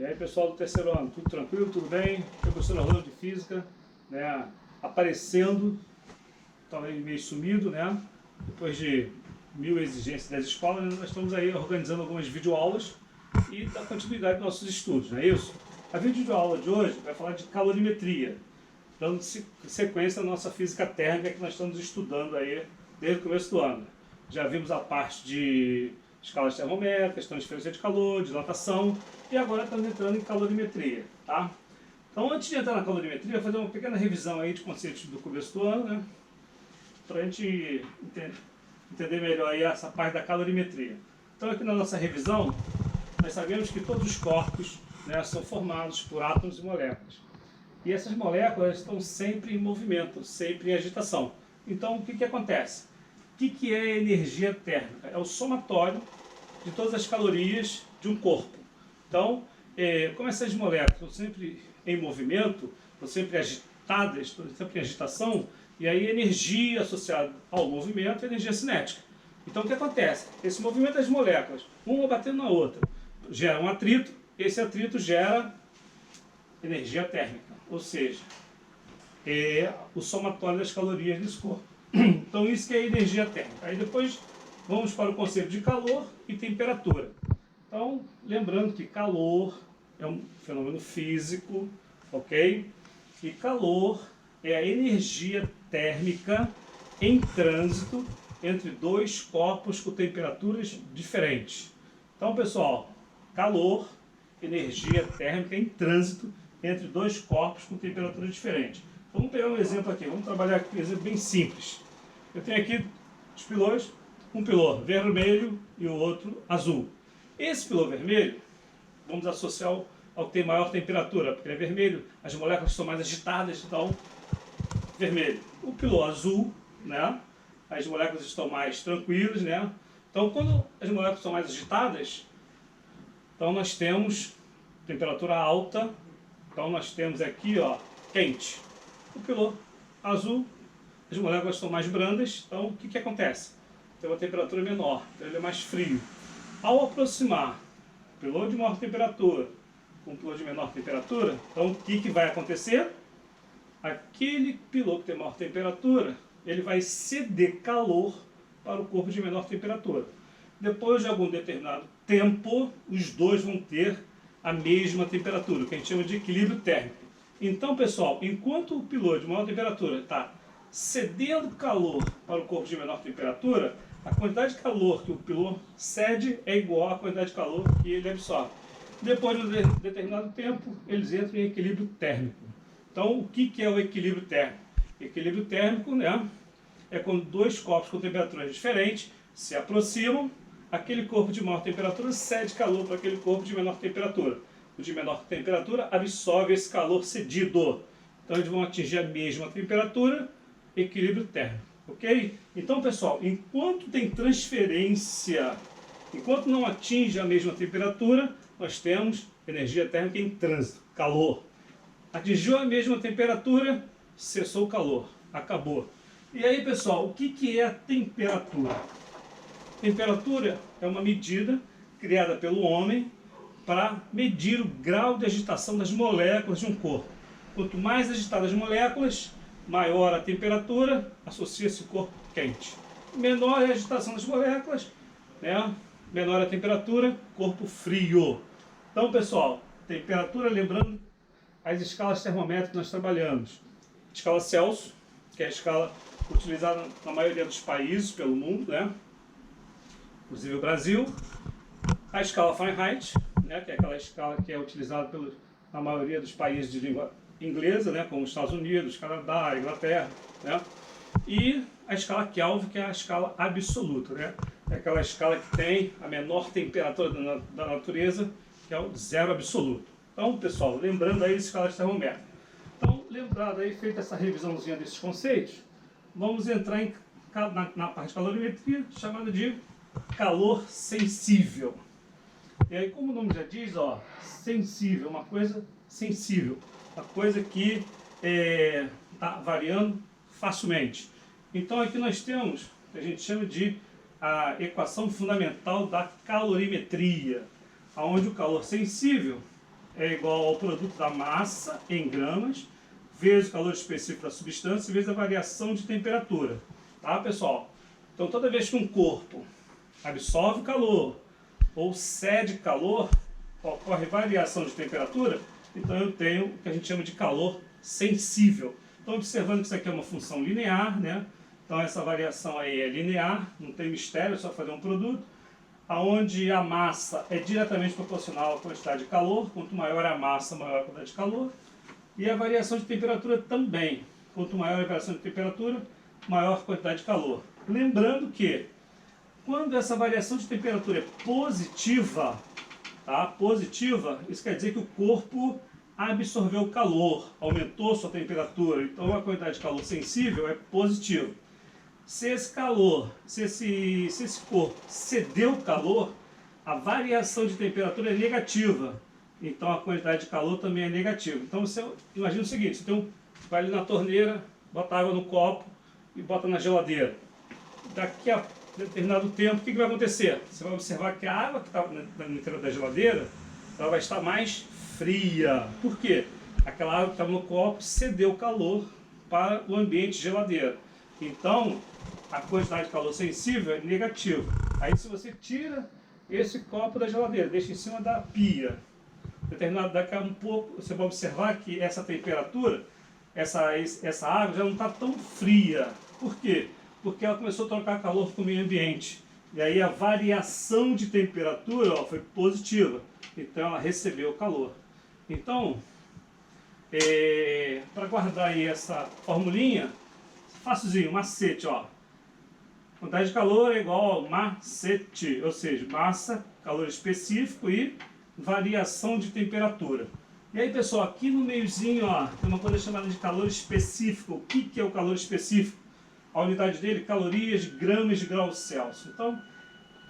E aí, pessoal do terceiro ano, tudo tranquilo, tudo bem? Professor Orlando de Física, né, aparecendo, talvez meio sumido, né? Depois de 1000 exigências das escolas, nós estamos aí organizando algumas videoaulas e dar continuidade aos nossos estudos, não é isso? A videoaula de hoje vai falar de calorimetria, dando sequência à nossa física térmica que nós estamos estudando aí desde o começo do ano. Já vimos a parte de escalas termométricas, transferência de calor, dilatação, e agora estamos entrando em calorimetria, tá? Então, antes de entrar na calorimetria, eu vou fazer uma pequena revisão aí de conceitos do começo do ano, né? Para a gente entender melhor aí essa parte da calorimetria. Então, aqui na nossa revisão, nós sabemos que todos os corpos, né, são formados por átomos e moléculas. E essas moléculas estão sempre em movimento, sempre em agitação. Então, o que acontece? O que é energia térmica? É o somatório de todas as calorias de um corpo. Então, como essas moléculas estão sempre em movimento, estão sempre agitadas, estão sempre em agitação, e aí energia associada ao movimento é energia cinética. Então, o que acontece? Esse movimento das moléculas, uma batendo na outra, gera um atrito, esse atrito gera energia térmica, ou seja, é o somatório das calorias desse corpo. Então isso que é energia térmica. Aí depois vamos para o conceito de calor e temperatura. Então, lembrando que calor é um fenômeno físico, ok? E calor é a energia térmica em trânsito entre dois corpos com temperaturas diferentes. Então, pessoal, calor, energia térmica em trânsito entre dois corpos com temperaturas diferentes. Vamos pegar um exemplo aqui, vamos trabalhar aqui um exemplo bem simples. Eu tenho aqui os pilões, um pilô vermelho e o outro azul. Esse pilô vermelho, vamos associar ao que tem maior temperatura, porque é vermelho, as moléculas são mais agitadas, então vermelho. O pilô azul, né, as moléculas estão mais tranquilas, né? Então, quando as moléculas são mais agitadas, então nós temos temperatura alta, então nós temos aqui, ó, quente. O pilô azul, as moléculas são mais brandas, então o que acontece? Tem uma temperatura menor, então ele é mais frio. Ao aproximar o pilô de maior temperatura com o pilô de menor temperatura, então o que vai acontecer? Aquele pilô que tem maior temperatura, ele vai ceder calor para o corpo de menor temperatura. Depois de algum determinado tempo, os dois vão ter a mesma temperatura, que a gente chama de equilíbrio térmico. Então, pessoal, enquanto o pilô de maior temperatura está cedendo calor para o corpo de menor temperatura, a quantidade de calor que o pilô cede é igual à quantidade de calor que ele absorve. Depois de um determinado tempo, eles entram em equilíbrio térmico. Então, o que é o equilíbrio térmico? Equilíbrio térmico, né, é quando dois corpos com temperaturas diferentes se aproximam, aquele corpo de maior temperatura cede calor para aquele corpo de menor temperatura. O de menor temperatura absorve esse calor cedido. Então eles vão atingir a mesma temperatura, equilíbrio térmico, ok? Então, pessoal, enquanto tem transferência, enquanto não atinge a mesma temperatura, nós temos energia térmica em trânsito, calor. Atingiu a mesma temperatura, cessou o calor, acabou. E aí, pessoal, o que é a temperatura? Temperatura é uma medida criada pelo homem para medir o grau de agitação das moléculas de um corpo. Quanto mais agitadas as moléculas, maior a temperatura, associa-se corpo quente. Menor é a agitação das moléculas, né? Menor a temperatura, corpo frio. Então, pessoal, temperatura, lembrando as escalas termométricas que nós trabalhamos. Escala Celsius, que é a escala utilizada na maioria dos países pelo mundo, né? Inclusive o Brasil. A escala Fahrenheit, né, que é aquela escala que é utilizada na maioria dos países de língua inglesa, né, como os Estados Unidos, Canadá, Inglaterra, né, e a escala Kelvin, que é a escala absoluta, né, é aquela escala que tem a menor temperatura da natureza, que é o zero absoluto. Então, pessoal, lembrando aí as escalas termométricas. Então, lembrado aí, feita essa revisãozinha desses conceitos, vamos entrar na parte de calorimetria, chamada de calor sensível. E aí, como o nome já diz, ó, sensível, uma coisa sensível, uma coisa que está variando facilmente. Então aqui nós temos o que a gente chama de a equação fundamental da calorimetria, onde o calor sensível é igual ao produto da massa em gramas, vezes o calor específico da substância, vezes a variação de temperatura. Tá, pessoal? Então, toda vez que um corpo absorve calor ou cede calor, ocorre variação de temperatura, então eu tenho o que a gente chama de calor sensível. Então, observando que isso aqui é uma função linear, né? Então, essa variação aí é linear, não tem mistério, é só fazer um produto, onde a massa é diretamente proporcional à quantidade de calor. Quanto maior a massa, maior a quantidade de calor. E a variação de temperatura também. Quanto maior a variação de temperatura, maior a quantidade de calor. Lembrando que, quando essa variação de temperatura é positiva, tá? Positiva, isso quer dizer que o corpo absorveu calor, aumentou sua temperatura, então a quantidade de calor sensível é positiva. Se esse calor, se esse corpo cedeu calor, a variação de temperatura é negativa, então a quantidade de calor também é negativa. Então você imagina o seguinte, você vai ali na torneira, bota água no copo e bota na geladeira. Daqui a determinado tempo, o que vai acontecer? Você vai observar que a água que está no interior da geladeira, ela vai estar mais fria. Por quê? Aquela água que estava no copo cedeu calor para o ambiente geladeira. Então, a quantidade de calor sensível é negativa. Aí se você tira esse copo da geladeira, deixa em cima da pia, determinado daqui a um pouco, você vai observar que essa temperatura, essa água já não está tão fria. Por quê? Porque ela começou a trocar calor com o meio ambiente. E aí a variação de temperatura, ó, foi positiva. Então ela recebeu calor. Então, para guardar aí essa formulinha, facilzinho, macete, ó. Quantidade de calor é igual ao macete, ou seja, massa, calor específico e variação de temperatura. E aí, pessoal, aqui no meiozinho, ó, tem uma coisa chamada de calor específico. O que é o calor específico? A unidade dele, calorias, gramas de graus Celsius. Então,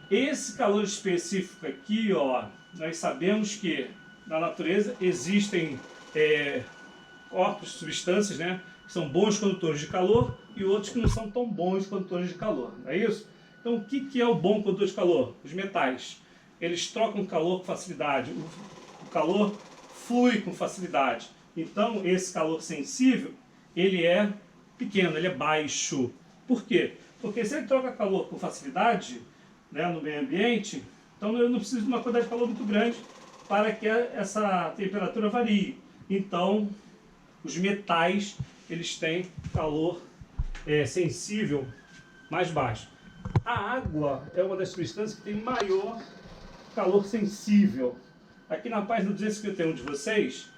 esse calor específico aqui, ó, nós sabemos que na natureza existem corpos, substâncias, né, que são bons condutores de calor e outros que não são tão bons condutores de calor, não é isso? Então, o que é o bom condutor de calor? Os metais. Eles trocam calor com facilidade, o calor flui com facilidade. Então, esse calor sensível, ele é pequeno, ele é baixo. Por quê? Porque se ele troca calor com facilidade, né, no meio ambiente, então eu não preciso de uma quantidade de calor muito grande para que essa temperatura varie. Então, os metais, eles têm calor sensível mais baixo. A água é uma das substâncias que tem maior calor sensível. Aqui na página 251 de vocês,